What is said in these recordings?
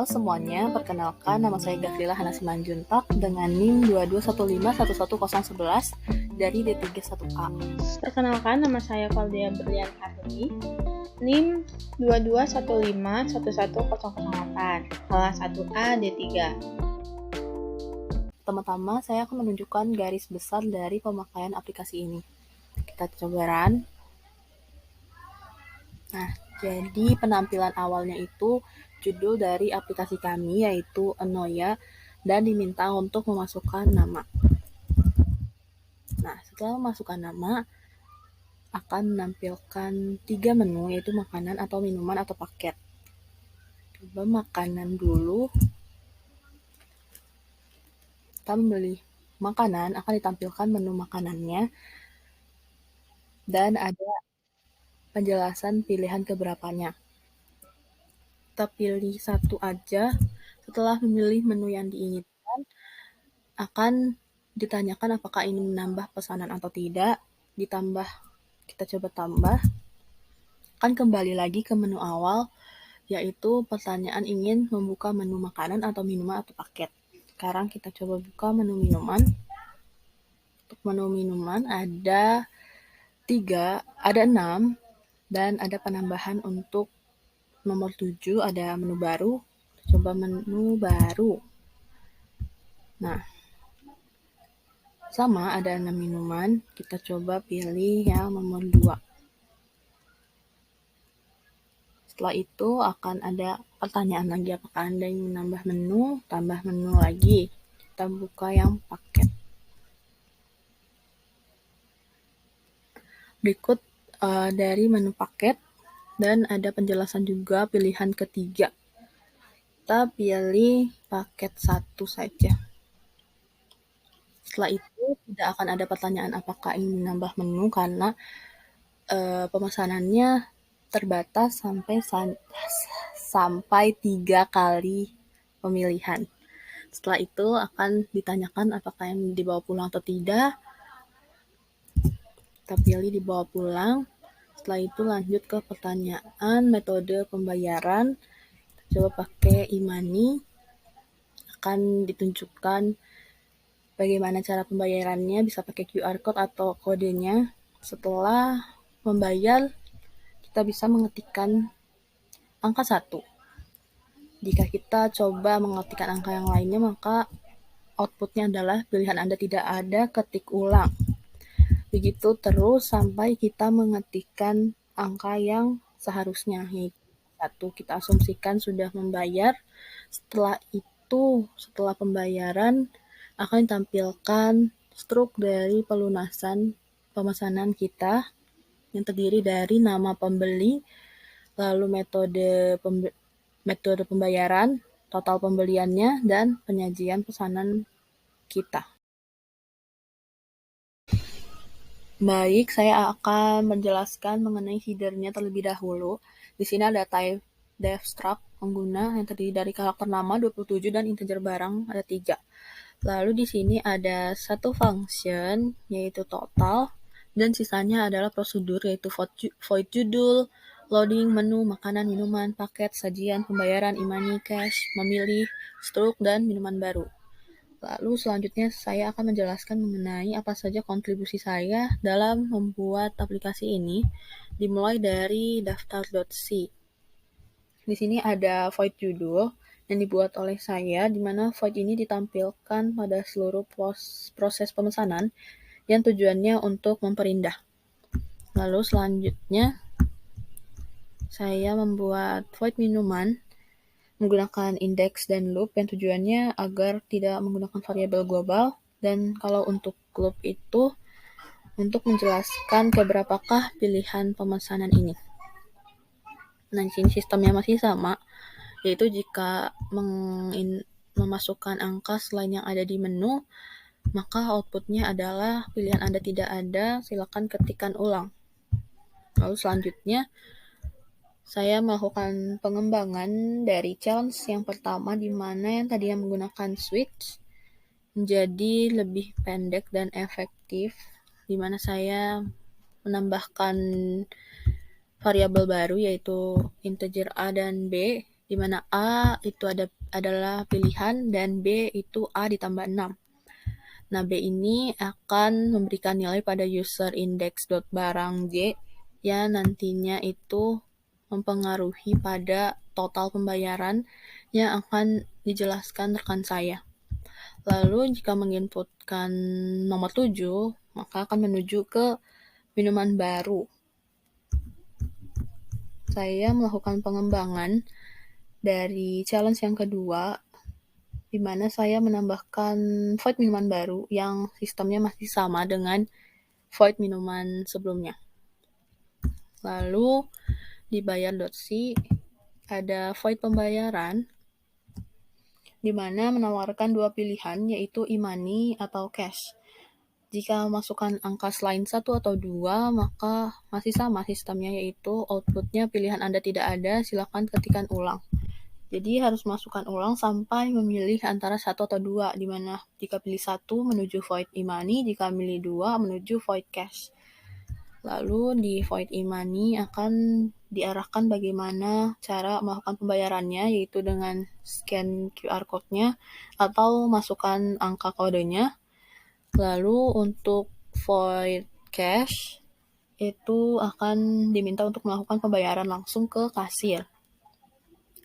Halo semuanya, perkenalkan nama saya Gafrila Hana Simanjuntak dengan NIM 221511111 dari D31A. Perkenalkan, nama saya Claudia Berlian Hardi, NIM 221511008, kelas 1A D3. Pertama-tama saya akan menunjukkan garis besar dari pemakaian aplikasi ini. Kita coba run. Nah, jadi penampilan awalnya itu judul dari aplikasi kami yaitu Anoya dan diminta untuk memasukkan nama. Nah, setelah memasukkan nama, akan menampilkan 3 menu yaitu makanan atau minuman atau paket. Coba makanan dulu. Kita membeli makanan, akan ditampilkan menu makanannya dan ada penjelasan pilihan keberapanya. Kita pilih satu aja. Setelah memilih menu yang diinginkan, akan ditanyakan apakah ingin menambah pesanan atau tidak. Ditambah, kita coba tambah. Akan kembali lagi ke menu awal, yaitu pertanyaan ingin membuka menu makanan atau minuman atau paket. Sekarang kita coba buka menu minuman. Untuk menu minuman ada 6, dan ada penambahan untuk nomor 7, ada menu baru. Coba menu baru. Nah, sama ada 6 minuman, kita coba pilih yang nomor 2. Setelah itu akan ada pertanyaan lagi, apakah Anda ingin menambah menu, tambah menu lagi. Kita buka yang paket. Berikut dari menu paket dan ada penjelasan juga pilihan ketiga. Kita pilih paket 1 saja. Setelah itu tidak akan ada pertanyaan apakah ingin menambah menu karena pemesanannya terbatas sampai 3 kali pemilihan. Setelah itu akan ditanyakan apakah yang dibawa pulang atau tidak. Kita pilih dibawa pulang. Setelah itu lanjut ke pertanyaan metode pembayaran. Coba pakai e-money. Akan ditunjukkan bagaimana cara pembayarannya, bisa pakai QR code atau kodenya. Setelah membayar, kita bisa mengetikkan angka 1. Jika kita coba mengetikkan angka yang lainnya, maka outputnya adalah pilihan Anda tidak ada, ketik ulang. Begitu terus sampai kita mengetikkan angka yang seharusnya, yaitu 1. Kita asumsikan sudah membayar. Setelah itu, setelah pembayaran, akan ditampilkan struk dari pelunasan pemesanan kita yang terdiri dari nama pembeli, lalu metode pembayaran, total pembeliannya, dan penyajian pesanan kita. Baik, saya akan menjelaskan mengenai header-nya terlebih dahulu. Di sini ada type dev struct pengguna yang terdiri dari karakter nama 27 dan integer barang ada 3. Lalu di sini ada satu function yaitu total dan sisanya adalah prosedur yaitu void judul, loading, menu, makanan, minuman, paket, sajian, pembayaran, e-money, cash, memilih, struk, dan minuman baru. Lalu selanjutnya saya akan menjelaskan mengenai apa saja kontribusi saya dalam membuat aplikasi ini, dimulai dari daftar.c. Di sini ada void judul yang dibuat oleh saya, di mana void ini ditampilkan pada seluruh proses pemesanan yang tujuannya untuk memperindah. Lalu selanjutnya saya membuat void minuman menggunakan index dan loop yang tujuannya agar tidak menggunakan variabel global, dan kalau untuk loop itu untuk menjelaskan keberapakah pilihan pemesanan ini. Nah, di sini sistemnya masih sama, yaitu jika memasukkan angka selain yang ada di menu, maka outputnya adalah pilihan Anda tidak ada, silakan ketikkan ulang. Lalu selanjutnya saya melakukan pengembangan dari challenge yang pertama, di mana yang tadinya menggunakan switch menjadi lebih pendek dan efektif, di mana saya menambahkan variabel baru yaitu integer A dan B, di mana A itu adalah pilihan dan B itu A ditambah 6. Nah, B ini akan memberikan nilai pada user index.barang J yang nantinya itu mempengaruhi pada total pembayaran yang akan dijelaskan rekan saya. Lalu jika menginputkan nomor 7, maka akan menuju ke minuman baru. Saya melakukan pengembangan dari challenge yang kedua, di mana saya menambahkan void minuman baru yang sistemnya masih sama dengan void minuman sebelumnya. Lalu di bayar.c ada void pembayaran, di mana menawarkan dua pilihan, yaitu e-money atau cash. Jika masukkan angka selain 1 atau 2, maka masih sama sistemnya, yaitu outputnya pilihan Anda tidak ada, silakan ketikkan ulang. Jadi harus masukkan ulang sampai memilih antara 1 atau 2, di mana jika pilih 1 menuju void e-money, jika pilih 2 menuju void cash. Lalu di void e-money akan diarahkan bagaimana cara melakukan pembayarannya, yaitu dengan scan QR code-nya atau masukkan angka kodenya. Lalu untuk void cash itu akan diminta untuk melakukan pembayaran langsung ke kasir.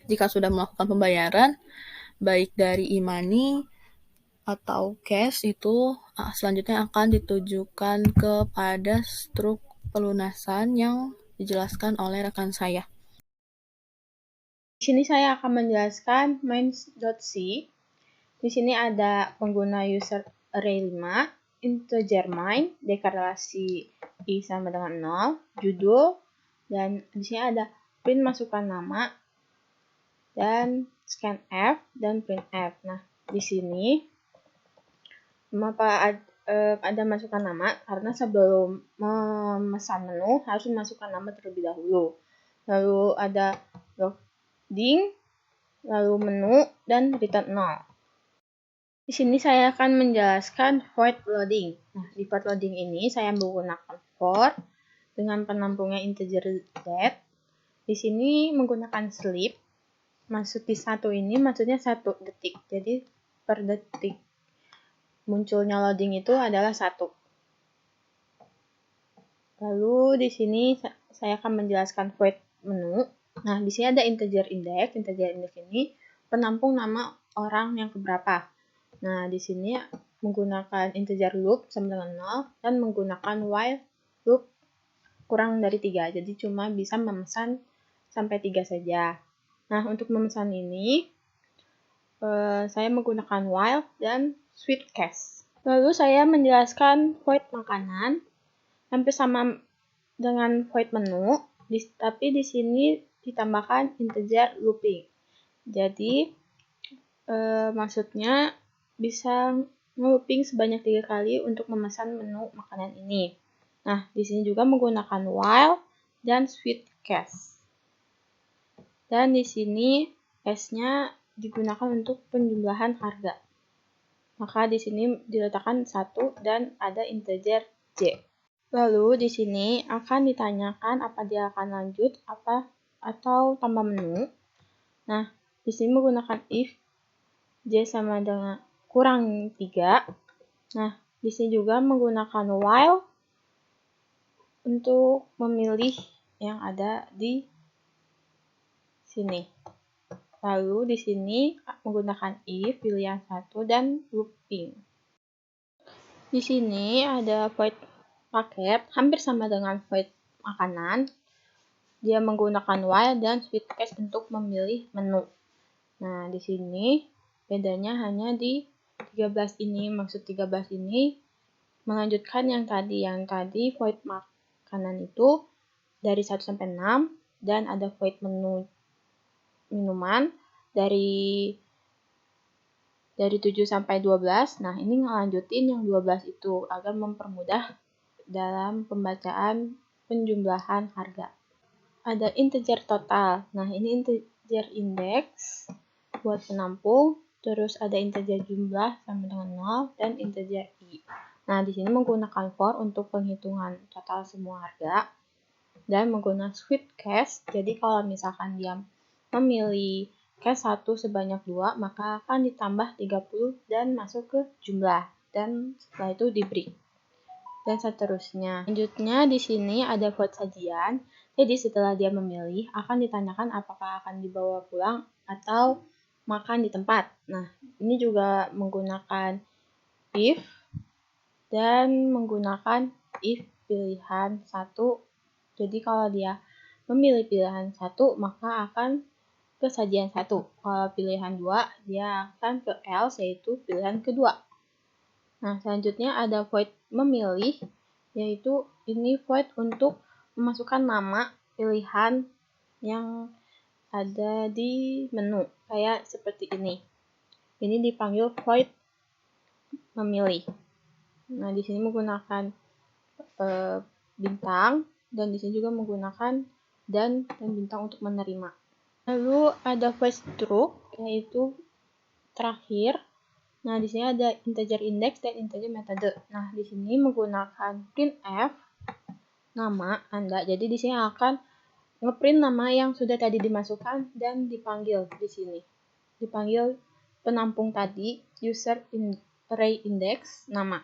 Jika sudah melakukan pembayaran, baik dari e-money atau cash, itu selanjutnya akan ditujukan kepada struk pelunasan yang dijelaskan oleh rekan saya. Di sini saya akan menjelaskan main.c. Di sini ada pengguna user array 5, integer main, deklarasi i sama dengan 0, judul, dan di sini ada print masukkan nama, dan scanf, dan printf. Nah, di sini mengapa ada masukkan nama? Karena sebelum memesan menu harus memasukkan nama terlebih dahulu. Lalu ada loading, lalu menu, dan return 0. Di sini saya akan menjelaskan void loading. Nah, di void loading ini saya menggunakan for dengan penampungnya integer date. Di sini menggunakan sleep. Maksud di satu ini maksudnya 1 detik. Jadi per detik munculnya loading itu adalah 1. Lalu di sini saya akan menjelaskan void menu. Nah, di sini ada integer index. Integer index ini penampung nama orang yang keberapa. Nah, di sini menggunakan integer loop sama dengan 0 dan menggunakan while loop kurang dari 3. Jadi cuma bisa memesan sampai 3 saja. Nah, untuk memesan ini saya menggunakan while dan switch case. Lalu saya menjelaskan void makanan hampir sama dengan void menu, tapi di sini ditambahkan integer looping. Jadi maksudnya bisa nge-looping sebanyak 3 kali untuk memesan menu makanan ini. Nah, di sini juga menggunakan while dan switch case. Dan di sini case-nya digunakan untuk penjumlahan harga. Maka di sini diletakkan 1 dan ada integer J. Lalu di sini akan ditanyakan apa dia akan lanjut atau tambah menu. Nah, di sini menggunakan if J sama dengan kurang 3. Nah, di sini juga menggunakan while untuk memilih yang ada di sini. Lalu di sini menggunakan if, pilihan 1, dan looping. Di sini ada void paket, hampir sama dengan void makanan. Dia menggunakan while dan switch case untuk memilih menu. Nah, di sini bedanya hanya di 13 ini. Maksud 13 ini melanjutkan yang tadi void makanan itu dari 1 sampai 6 dan ada void menu minuman dari 7 sampai 12. Nah, ini ngelanjutin yang 12 itu agar mempermudah dalam pembacaan penjumlahan harga. Ada integer total. Nah, ini integer index buat penampung, terus ada integer jumlah sama dengan 0 dan integer i. Nah, di sini menggunakan for untuk penghitungan total semua harga dan menggunakan switch case. Jadi kalau misalkan dia memilih cash 1 sebanyak 2, maka akan ditambah 30 dan masuk ke jumlah. Dan setelah itu di break. Dan seterusnya. Selanjutnya di sini ada void sajian. Jadi setelah dia memilih, akan ditanyakan apakah akan dibawa pulang atau makan di tempat. Nah, ini juga menggunakan if dan menggunakan if pilihan 1. Jadi kalau dia memilih pilihan 1, maka akan ke sajian 1. Kalau pilihan 2, dia akan ke else, yaitu pilihan kedua. Nah, selanjutnya ada void memilih, yaitu ini void untuk memasukkan nama pilihan yang ada di menu, kayak seperti ini. Ini dipanggil void memilih. Nah, di sini menggunakan bintang, dan di sini juga menggunakan dan bintang untuk menerima. Lalu ada void struct, yaitu terakhir. Nah, di sini ada integer index dan integer metode. Nah, di sini menggunakan printf nama Anda. Jadi di sini akan ngeprint nama yang sudah tadi dimasukkan dan dipanggil di sini. Dipanggil penampung tadi user array index nama.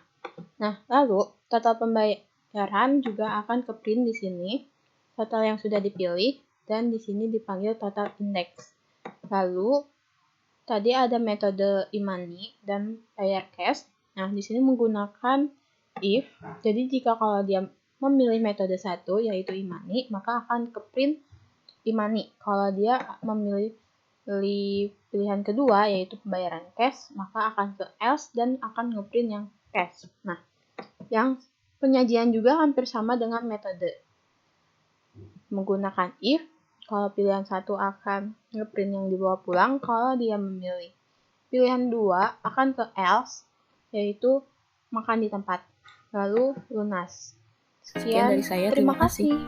Nah, lalu total pembayaran juga akan ke print di sini. Total yang sudah dipilih dan di sini dipanggil total index. Lalu tadi ada metode e-money dan bayar cash. Nah, di sini menggunakan if. Jadi jika kalau dia memilih metode 1 yaitu e-money, maka akan ke print e-money. Kalau dia memilih pilihan kedua yaitu pembayaran cash, maka akan ke else dan akan ngeprint yang cash. Nah, yang penyajian juga hampir sama dengan metode menggunakan if. Kalau pilihan 1 akan ngeprint yang dibawa pulang, kalau dia memilih pilihan 2 akan ke else, yaitu makan di tempat. Lalu lunas. Sekian dari saya, terima kasih.